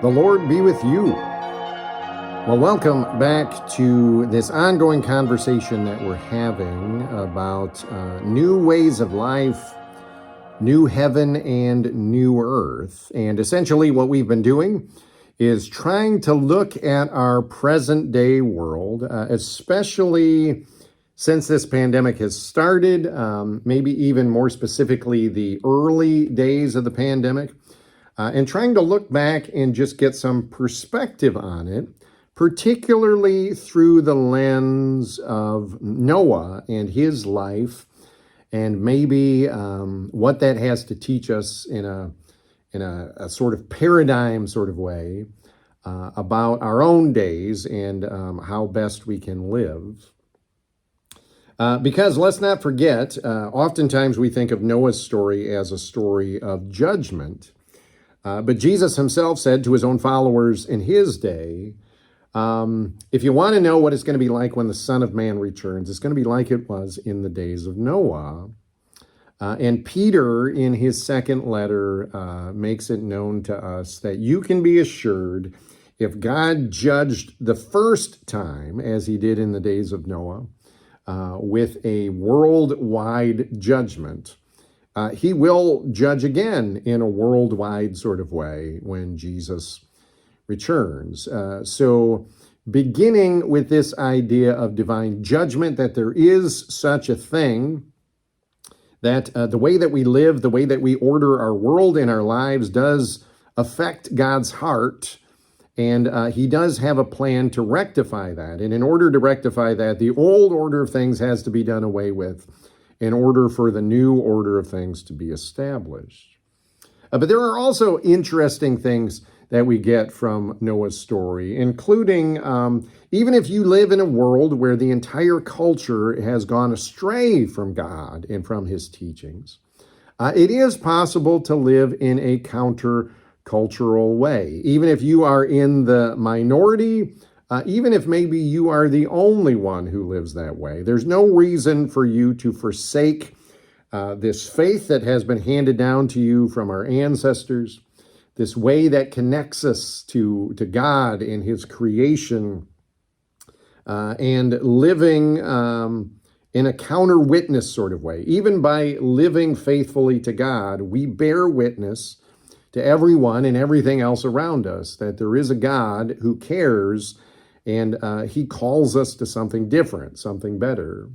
The Lord be with you. Well, welcome back to this ongoing conversation that we're having about new ways of life, new heaven and new earth. And essentially what we've been doing is trying to look at our present day world, especially since this pandemic has started, maybe even more specifically the early days of the pandemic, and trying to look back and just get some perspective on it, particularly through the lens of Noah and his life, and maybe what that has to teach us in a sort of paradigm sort of way about our own days and how best we can live. Because let's not forget, oftentimes we think of Noah's story as a story of judgment. But Jesus himself said to his own followers in his day, if you want to know what it's going to be like when the Son of Man returns, it's going to be like it was in the days of Noah. And Peter, in his second letter, makes it known to us that you can be assured if God judged the first time, as he did in the days of Noah, with a worldwide judgment, he will judge again in a worldwide sort of way when Jesus returns. So beginning with this idea of divine judgment, that there is such a thing, that the way that we live, the way that we order our world and our lives does affect God's heart, and he does have a plan to rectify that. And in order to rectify that, the old order of things has to be done away with in order for the new order of things to be established. But there are also interesting things that we get from Noah's story, including even if you live in a world where the entire culture has gone astray from God and from his teachings, it is possible to live in a counter-cultural way. Even if you are in the minority, even if maybe you are the only one who lives that way, there's no reason for you to forsake this faith that has been handed down to you from our ancestors, this way that connects us to God and his creation, and living in a counter-witness sort of way. Even by living faithfully to God, we bear witness to everyone and everything else around us that there is a God who cares, and he calls us to something different, something better.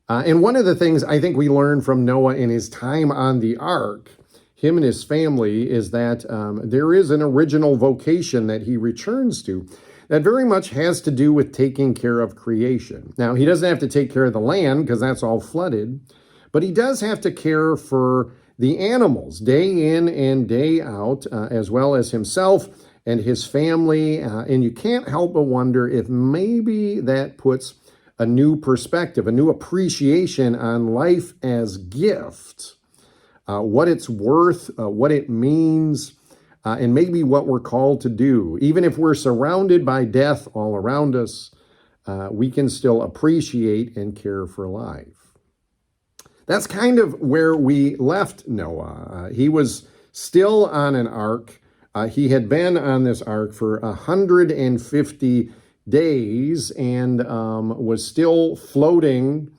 And one of the things I think we learn from Noah in his time on the ark, him and his family, is that there is an original vocation that he returns to that very much has to do with taking care of creation. Now, he doesn't have to take care of the land because that's all flooded, but he does have to care for the animals day in and day out, as well as himself and his family, and you can't help but wonder if maybe that puts a new perspective, a new appreciation on life as gift, what it's worth, what it means, and maybe what we're called to do. Even if we're surrounded by death all around us, we can still appreciate and care for life. That's kind of where we left Noah. He was still on an ark. He had been on this ark for 150 days and was still floating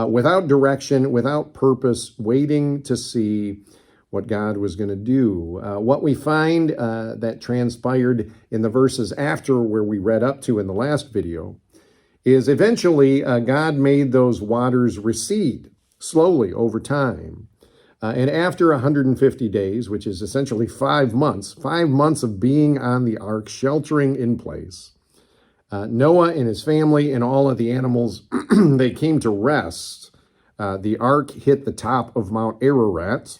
without direction, without purpose, waiting to see what God was going to do. What we find that transpired in the verses after where we read up to in the last video is eventually God made those waters recede slowly over time. And after 150 days, which is essentially 5 months of being on the ark, sheltering in place, Noah and his family and all of the animals, they came to rest. The ark hit the top of Mount Ararat,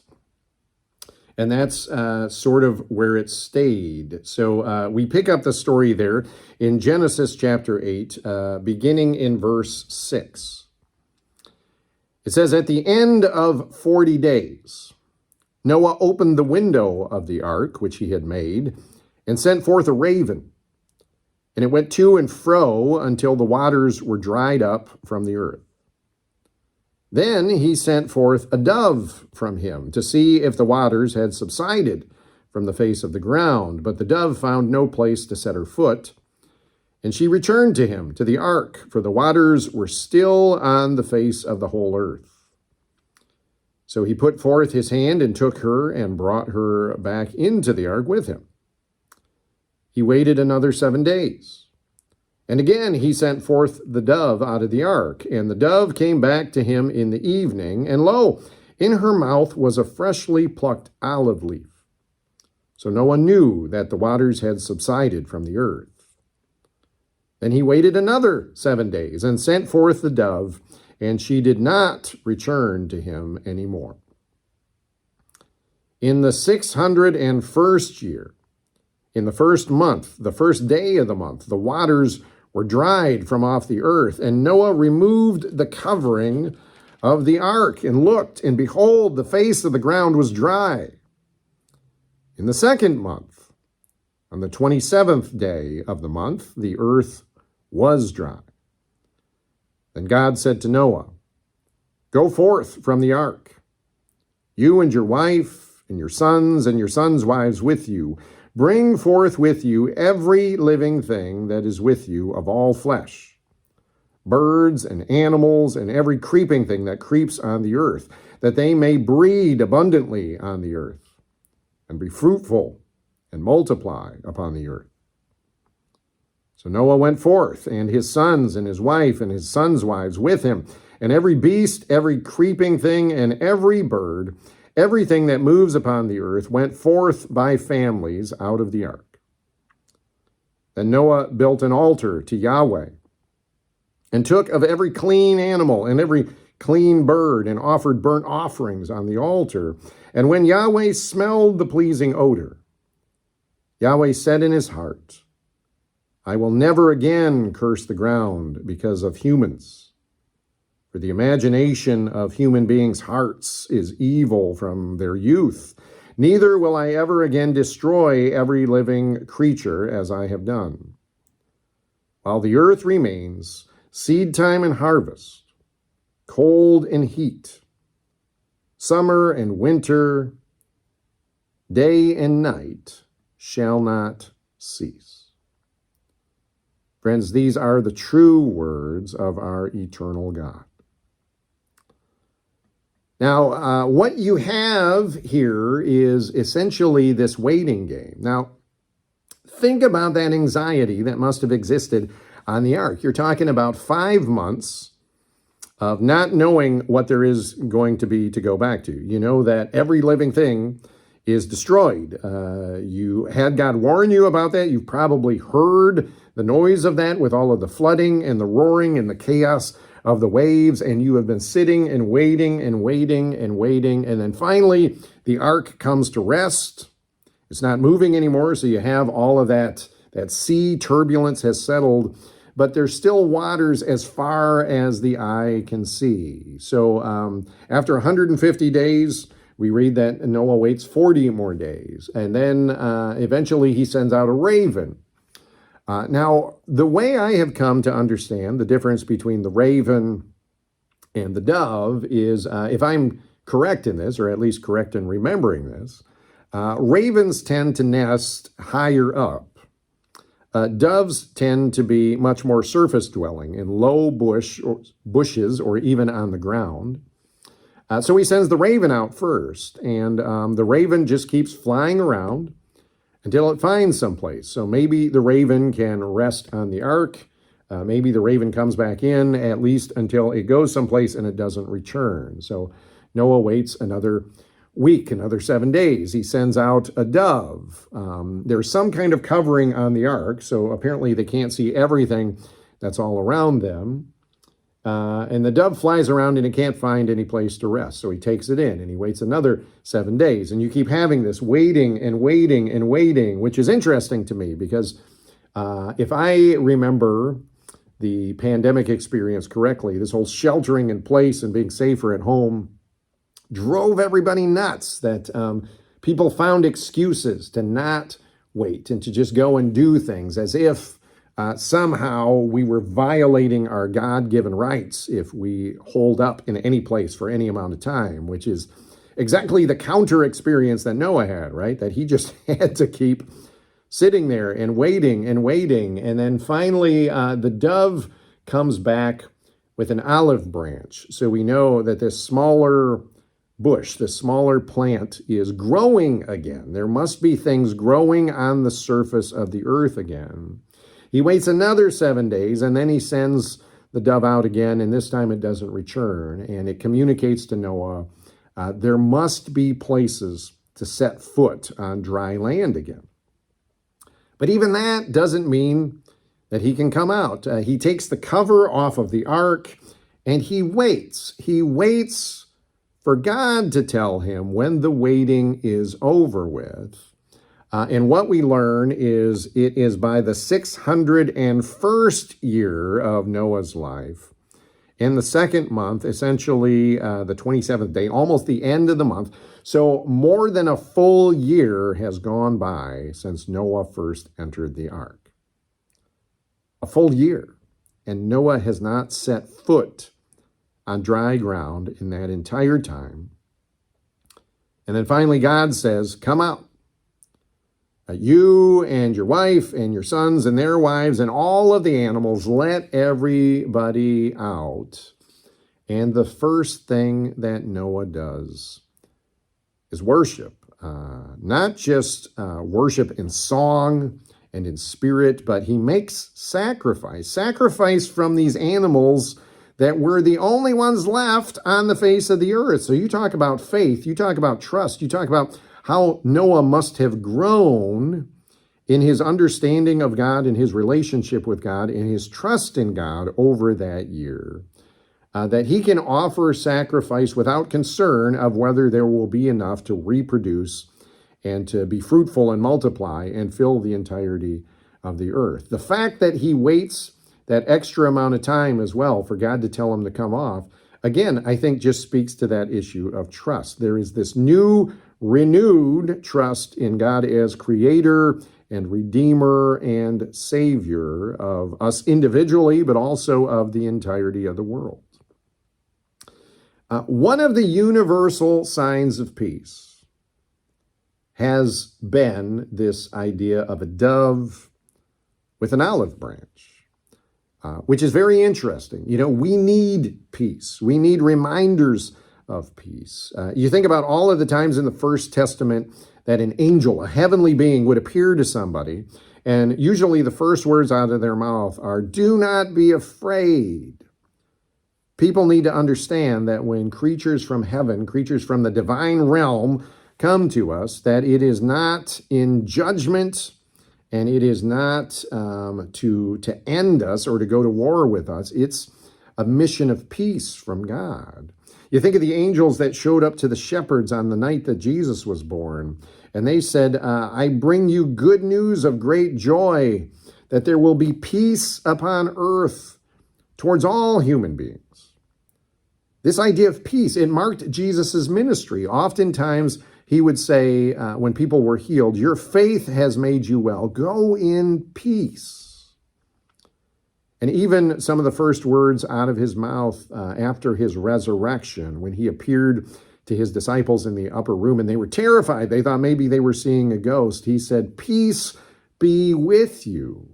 and that's sort of where it stayed. So we pick up the story there in Genesis chapter 8, beginning in verse 6. It says, at the end of 40 days, Noah opened the window of the ark, which he had made, and sent forth a raven. And it went to and fro until the waters were dried up from the earth. Then he sent forth a dove from him to see if the waters had subsided from the face of the ground. But the dove found no place to set her foot. And she returned to him, to the ark, for the waters were still on the face of the whole earth. So he put forth his hand and took her and brought her back into the ark with him. He waited another 7 days. And again he sent forth the dove out of the ark. And the dove came back to him in the evening, and lo, in her mouth was a freshly plucked olive leaf. So no one knew that the waters had subsided from the earth. Then he waited another 7 days and sent forth the dove, and she did not return to him any more. In the 601st year, in the first month, the first day of the month, the waters were dried from off the earth, and Noah removed the covering of the ark and looked, and behold, the face of the ground was dry. In the second month, on the 27th day of the month, the earth was dry. Then God said to Noah, "Go forth from the ark, you and your wife and your sons wives with you. Bring forth with you every living thing that is with you of all flesh, birds and animals and every creeping thing that creeps on the earth, that they may breed abundantly on the earth and be fruitful and multiply upon the earth." So Noah went forth, and his sons and his wife and his sons' wives with him, and every beast, every creeping thing, and every bird, everything that moves upon the earth, went forth by families out of the ark. Then Noah built an altar to Yahweh, and took of every clean animal and every clean bird, and offered burnt offerings on the altar. And when Yahweh smelled the pleasing odor, Yahweh said in his heart, "I will never again curse the ground because of humans. For the imagination of human beings' hearts is evil from their youth. Neither will I ever again destroy every living creature as I have done. While the earth remains, seed time and harvest, cold and heat, summer and winter, day and night shall not cease." Friends, these are the true words of our eternal God. Now, what you have here is essentially this waiting game. Now, think about that anxiety that must have existed on the ark. You're talking about 5 months of not knowing what there is going to be to go back to. You know that every living thing is destroyed. You had God warn you about that. You've probably heard the noise of that with all of the flooding and the roaring and the chaos of the waves, and you have been sitting and waiting and waiting and waiting, and then finally the ark comes to rest. It's not moving anymore, so you have all of that sea turbulence has settled, but there's still waters as far as the eye can see. So after 150 days, we read that Noah waits 40 more days, and then eventually he sends out a raven. Now, the way I have come to understand the difference between the raven and the dove is, if I'm correct in this, or at least correct in remembering this, ravens tend to nest higher up. Doves tend to be much more surface dwelling in low bushes or even on the ground. So he sends the raven out first, and the raven just keeps flying around until it finds someplace. So maybe the raven can rest on the ark. Maybe the raven comes back in, at least until it goes someplace and it doesn't return. So Noah waits another week, another 7 days. He sends out a dove. There's some kind of covering on the ark, so apparently they can't see everything that's all around them. And the dove flies around and it can't find any place to rest. So he takes it in and he waits another 7 days. And you keep having this waiting and waiting and waiting, which is interesting to me because if I remember the pandemic experience correctly, this whole sheltering in place and being safer at home drove everybody nuts, that people found excuses to not wait and to just go and do things as if somehow we were violating our God-given rights if we hold up in any place for any amount of time, which is exactly the counter experience that Noah had, right? That he just had to keep sitting there and waiting and waiting. And then finally, the dove comes back with an olive branch. So we know that this smaller bush, this smaller plant is growing again. There must be things growing on the surface of the earth again. He waits another 7 days, and then he sends the dove out again, and this time it doesn't return. And it communicates to Noah, there must be places to set foot on dry land again. But even that doesn't mean that he can come out. He takes the cover off of the ark, and he waits. He waits for God to tell him when the waiting is over with. And what we learn is it is by the 601st year of Noah's life, in the second month, essentially the 27th day, almost the end of the month. So more than a full year has gone by since Noah first entered the ark. A full year. And Noah has not set foot on dry ground in that entire time. And then finally God says, come out. You and your wife and your sons and their wives and all of the animals, let everybody out. And the first thing that Noah does is worship. Not just worship in song and in spirit, but he makes sacrifice. Sacrifice from these animals that were the only ones left on the face of the earth. So you talk about faith, you talk about trust, you talk about how Noah must have grown in his understanding of God and his relationship with God and his trust in God over that year, that he can offer sacrifice without concern of whether there will be enough to reproduce and to be fruitful and multiply and fill the entirety of the earth. The fact that he waits that extra amount of time as well for God to tell him to come off, again, I think just speaks to that issue of trust. There is this new, renewed trust in God as creator and redeemer and savior of us individually, but also of the entirety of the world. One of the universal signs of peace has been this idea of a dove with an olive branch. Which is very interesting. You know, we need peace. We need reminders of peace. You think about all of the times in the First Testament that an angel, a heavenly being, would appear to somebody, and usually the first words out of their mouth are, "Do not be afraid." People need to understand that when creatures from heaven, creatures from the divine realm come to us, that it is not in judgment, and it is not to end us or to go to war with us. It's a mission of peace from God. You think of the angels that showed up to the shepherds on the night that Jesus was born, and they said, I bring you good news of great joy, that there will be peace upon earth towards all human beings. This idea of peace, it marked Jesus's ministry. Oftentimes, he would say, when people were healed, your faith has made you well. Go in peace. And even some of the first words out of his mouth after his resurrection, when he appeared to his disciples in the upper room, and they were terrified. They thought maybe they were seeing a ghost. He said, peace be with you.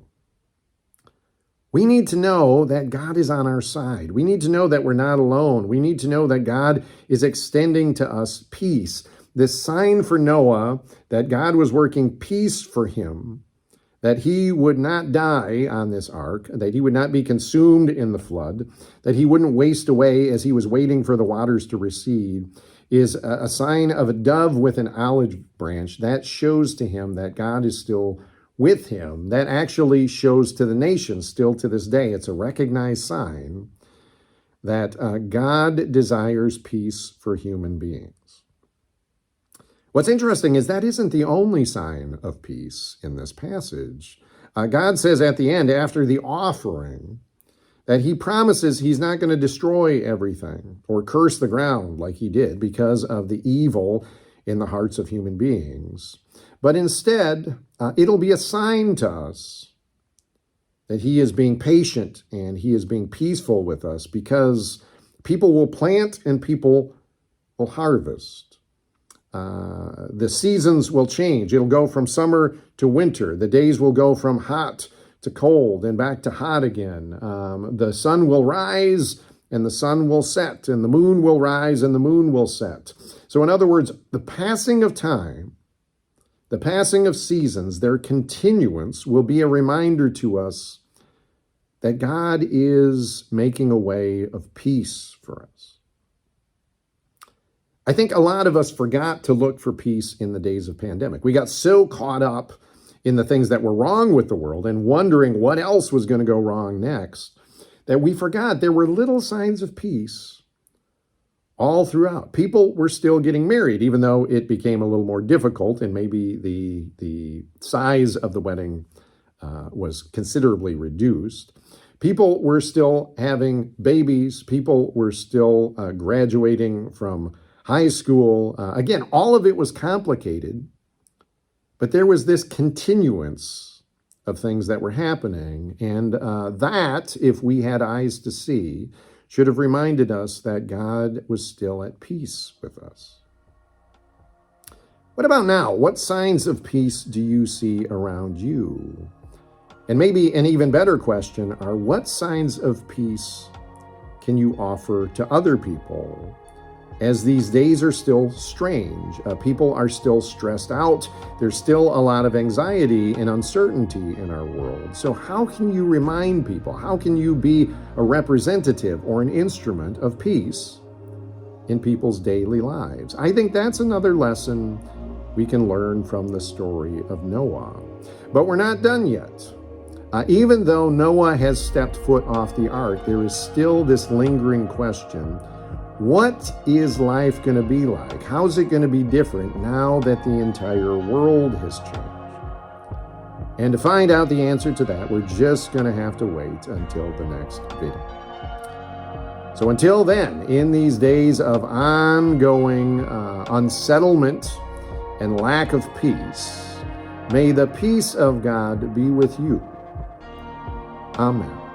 We need to know that God is on our side. We need to know that we're not alone. We need to know that God is extending to us peace. This sign for Noah that God was working peace for him, that he would not die on this ark, that he would not be consumed in the flood, that he wouldn't waste away as he was waiting for the waters to recede, is a sign of a dove with an olive branch. That shows to him that God is still with him. That actually shows to the nations still to this day. It's a recognized sign that God desires peace for human beings. What's interesting is that isn't the only sign of peace in this passage. God says at the end, after the offering, that he promises he's not going to destroy everything or curse the ground like he did because of the evil in the hearts of human beings. But instead, it'll be a sign to us that he is being patient and he is being peaceful with us, because people will plant and people will harvest. The seasons will change. It'll go from summer to winter. The days will go from hot to cold and back to hot again. The sun will rise and the sun will set, and the moon will rise and the moon will set. So in other words, the passing of time, the passing of seasons, their continuance will be a reminder to us that God is making a way of peace for us. I think a lot of us forgot to look for peace in the days of pandemic. We got so caught up in the things that were wrong with the world and wondering what else was going to go wrong next that we forgot there were little signs of peace all throughout. People were still getting married, even though it became a little more difficult and maybe the size of the wedding was considerably reduced. People were still having babies. People were still graduating from high school. Again, all of it was complicated, but there was this continuance of things that were happening. And that, if we had eyes to see, should have reminded us that God was still at peace with us. What about now? What signs of peace do you see around you? And maybe an even better question are, what signs of peace can you offer to other people? As these days are still strange, people are still stressed out. There's still a lot of anxiety and uncertainty in our world. So how can you remind people? How can you be a representative or an instrument of peace in people's daily lives? I think that's another lesson we can learn from the story of Noah. But we're not done yet. Even though Noah has stepped foot off the ark, there is still this lingering question. What is life going to be like? How's it going to be different now that the entire world has changed? And to find out the answer to that, we're just going to have to wait until the next video. So until then, in these days of ongoing unsettlement and lack of peace, may the peace of God be with you. Amen.